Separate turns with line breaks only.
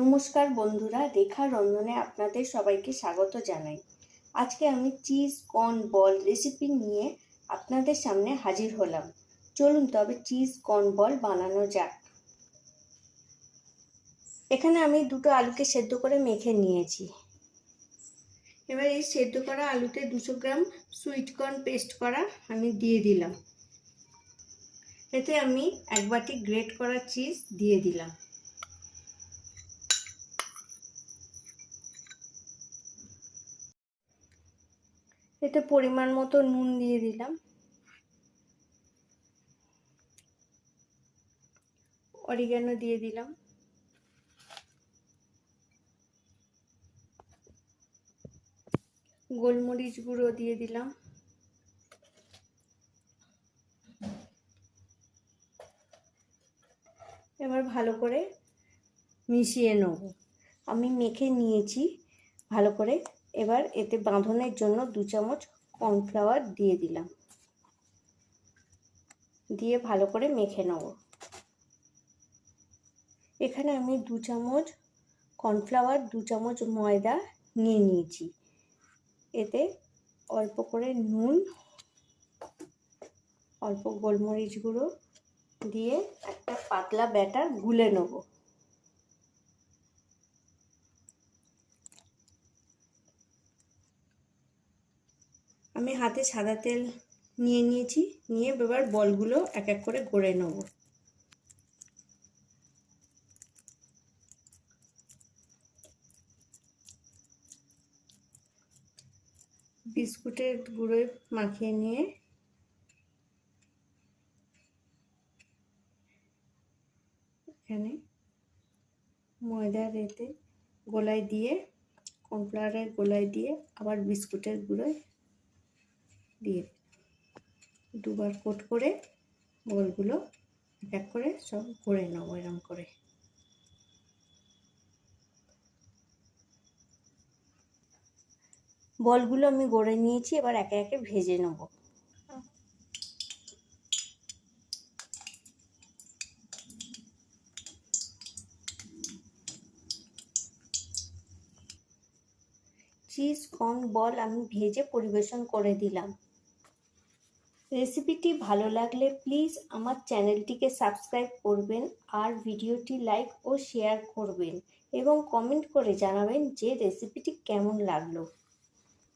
নমস্কার বন্ধুরা, রেখা রন্ধনে আপনাদের সবাইকে স্বাগত জানাই। আজকে আমি চিজ কর্ন বল রেসিপি নিয়ে আপনাদের সামনে হাজির হলাম। চলুন তবে চিজ কর্ন বল বানানো যাক। এখানে আমি দুটো আলুকে সেদ্ধ করে মেখে নিয়েছি। এবার এই সেদ্ধ করা আলুতে 200 গ্রাম সুইট কর্ন পেস্ট করা আমি দিয়ে দিলাম। এতে আমি 1 বাটি গ্রেট করা চিজ দিয়ে দিলাম। এতে পরিমাণ মতো নুন দিয়ে দিলাম, অরিগ্যানো দিয়ে দিলাম, গোলমরিচ গুঁড়ো দিয়ে দিলাম, এবার ভালো করে মিশিয়ে নেব। আমি মেখে নিয়েছি ভালো করে। এবার এতে বাঁধনের জন্য 2 চামচ কর্নফ্লাওয়ার দিয়ে দিলাম, দিয়ে ভালো করে মেখে নেব। এখানে আমি 2 চামচ কর্নফ্লাওয়ার 2 চামচ ময়দা নিয়ে নিয়েছি। এতে অল্প করে নুন, অল্প গোলমরিচ গুঁড়ো দিয়ে একটা পাতলা ব্যাটার গুলে নেব। আমি হাতে সাদা তেল নিয়ে নিয়েছি, নিয়ে এবার বলগুলো এক এক করে গড়ে নেব। বিস্কুটের গুঁড়োয় মাখিয়ে নিয়ে এখানে ময়দার এতে গোলায় দিয়ে, কর্নফ্লাওয়ারের গোলায় দিয়ে আবার বিস্কুটের গুঁড়োয় দিয়ে দুবার কোট করে বলগুলো এক এক করে সব গড়ে নেবো। এরকম করে বলগুলো আমি গড়ে নিয়েছি, এবার একে একে ভেজে নেব। চিজ কর্ন বল আমি ভেজে পরিবেশন করে দিলাম। রেসিপিটি ভালো লাগলে প্লিজ আমার চ্যানেলটিকে সাবস্ক্রাইব করবেন আর ভিডিওটি লাইক ও শেয়ার করবেন এবং কমেন্ট করে জানাবেন যে রেসিপিটি কেমন লাগলো।